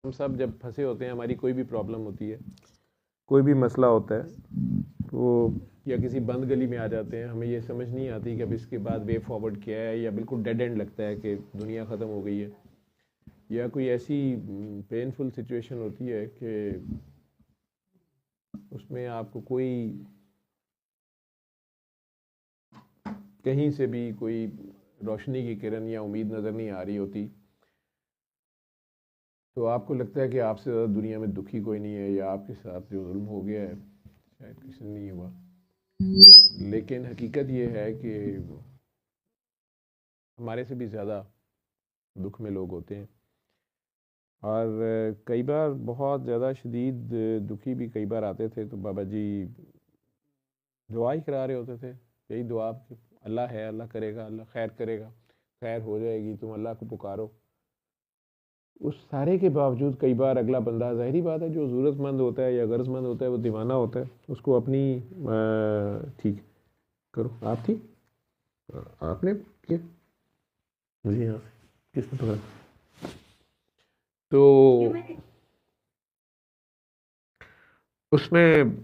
हम सब जब फंसे होते हैं, हमारी कोई भी प्रॉब्लम होती है, कोई भी मसला होता है, तो या किसी बंद गली में आ जाते हैं, हमें ये समझ नहीं आती कि अब इसके बाद वे फॉरवर्ड क्या है, या बिल्कुल डेड एंड लगता है कि दुनिया ख़त्म हो गई है, या कोई ऐसी पेनफुल सिचुएशन होती है कि उसमें आपको कोई कहीं से भी कोई रोशनी की किरण या उम्मीद नज़र नहीं आ रही होती। तो आपको लगता है कि आपसे ज़्यादा दुनिया में दुखी कोई नहीं है, या आपके साथ जो जुल्म हो गया है शायद किसी ने नहीं हुआ। लेकिन हकीकत ये है कि हमारे से भी ज़्यादा दुख में लोग होते हैं, और कई बार बहुत ज़्यादा शदीद दुखी भी कई बार आते थे, तो बाबा जी दुआ ही करा रहे होते थे। यही दुआ कि अल्लाह है, अल्लाह करेगा, अल्लाह खैर करेगा, खैर हो जाएगी, तुम अल्लाह को पुकारो। उस सारे के बावजूद कई बार अगला बंदा, ज़ाहिरी बात है, जो ज़रूरतमंद होता है या गर्ज़मंद होता है, वो दीवाना होता है, उसको अपनी ठीक करो। आप थी, आपने किया? जी हाँ, किसने पकड़ा? तो उसमें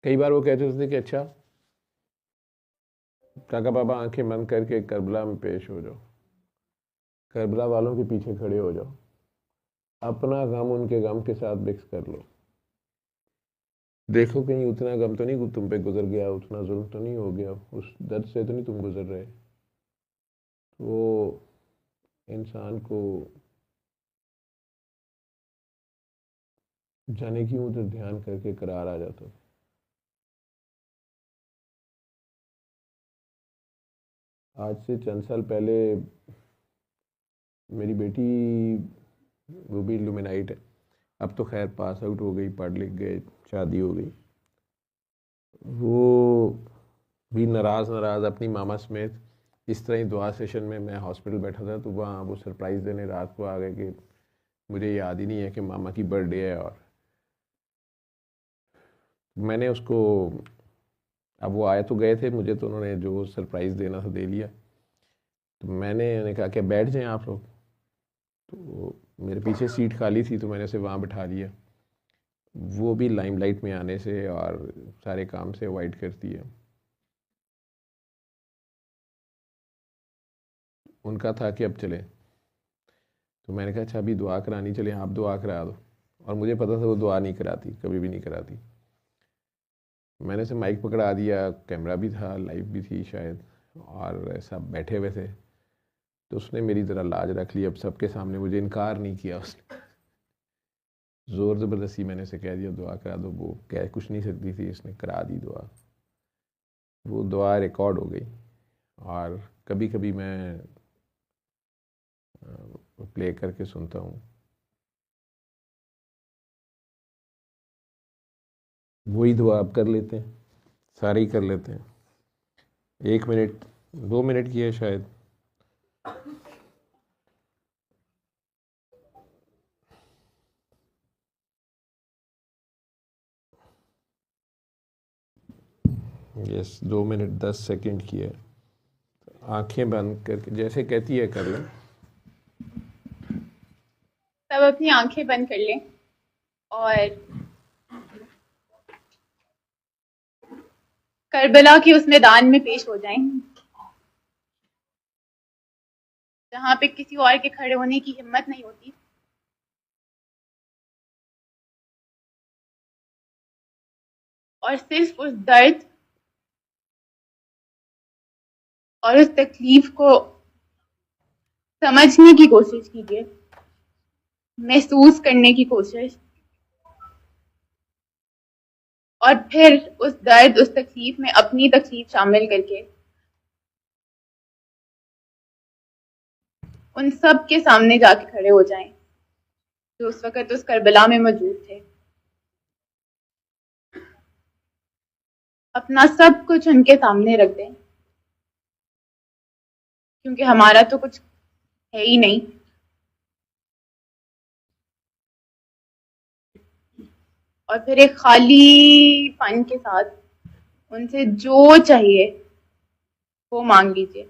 कई बार वो कहते थे कि अच्छा काका बाबा, आंखें बंद करके करबला में पेश हो जाओ, करबला वालों के पीछे खड़े हो जाओ, अपना गम उनके गम के साथ मिक्स कर लो, देखो कहीं उतना गम तो नहीं तुम पे गुजर गया, उतना जुल्म तो नहीं हो गया, उस दर्द से तो नहीं तुम गुजर रहे। वो इंसान को जाने क्यों उधर ध्यान करके करार आ जाता। आज से चंद साल पहले मेरी बेटी, वो भी लुमिनाइट है, अब तो खैर पास आउट हो गई, पढ़ लिख गए, शादी हो गई। वो भी नाराज़ नाराज़ अपनी मामा समेत इस तरह ही दुआ सेशन में, मैं हॉस्पिटल बैठा था, तो वहाँ वो सरप्राइज़ देने रात को आ गए कि मुझे याद ही नहीं है कि मामा की बर्थडे है। और मैंने उसको, अब वो आए तो गए थे, मुझे तो उन्होंने जो सरप्राइज़ देना था दे लिया। तो मैंने उन्हें कहा कि बैठ जाएं आप लोग। तो मेरे पीछे सीट खाली थी, तो मैंने उसे वहाँ बिठा लिया। वो भी लाइमलाइट में आने से और सारे काम से अवॉइड करती है। उनका था कि अब चले, तो मैंने कहा अच्छा अभी दुआ करानी, चले आप दुआ करा दो। और मुझे पता था वो दुआ नहीं कराती, कभी भी नहीं कराती। मैंने से माइक पकड़ा दिया, कैमरा भी था, लाइव भी थी शायद, और सब बैठे हुए थे। तो उसने मेरी ज़रा लाज रख ली, अब सबके सामने मुझे इनकार नहीं किया उसने। ज़ोर ज़बरदस्ती मैंने से कह दिया दुआ करा दो, वो कह कुछ नहीं सकती थी, इसने करा दी दुआ। वो दुआ रिकॉर्ड हो गई, और कभी कभी मैं प्ले करके सुनता हूँ। वही दुआ आप कर लेते हैं, सारे ही कर लेते हैं। 1 मिनट 2 मिनट की है शायद। यस, 2 मिनट 10 सेकंड की है। आंखें बंद करके जैसे कहती है कर लें। सब अपनी आंखें बंद कर लें और करबला के उस मैदान में पेश हो जाएं, जहां पे किसी और के खड़े होने की हिम्मत नहीं होती, और सिर्फ उस दर्द और उस तकलीफ को समझने की कोशिश कीजिए, महसूस करने की कोशिश, और फिर उस दर्द उस तकलीफ में अपनी तकलीफ शामिल करके उन सब के सामने जाके खड़े हो जाएं जो उस वक़्त उस करबला में मौजूद थे। अपना सब कुछ उनके सामने रख दें, क्योंकि हमारा तो कुछ है ही नहीं। और फिर एक खालीपन के साथ उनसे जो चाहिए वो मांग लीजिए।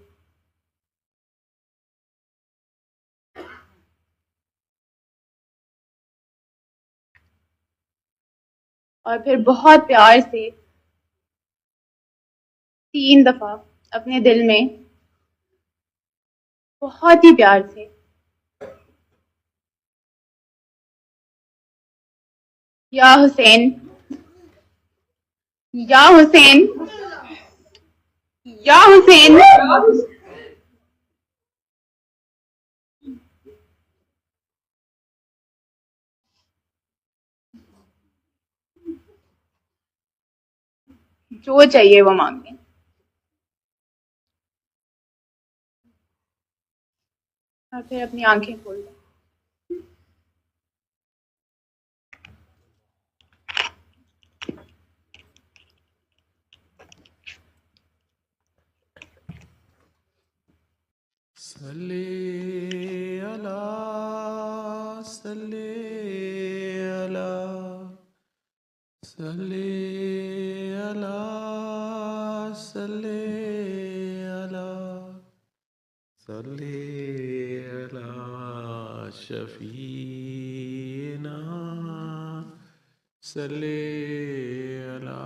और फिर बहुत प्यार से 3 दफ़ा अपने दिल में बहुत ही प्यार से या हुसैन, या हुसैन, या हुसैन, जो चाहिए वो मांगे। और फिर अपनी आंखें खोल लो। सल्ले अला सल्ले अला सल्ले अला सल्ले अला सल्ले अला शफीना सल्ले अला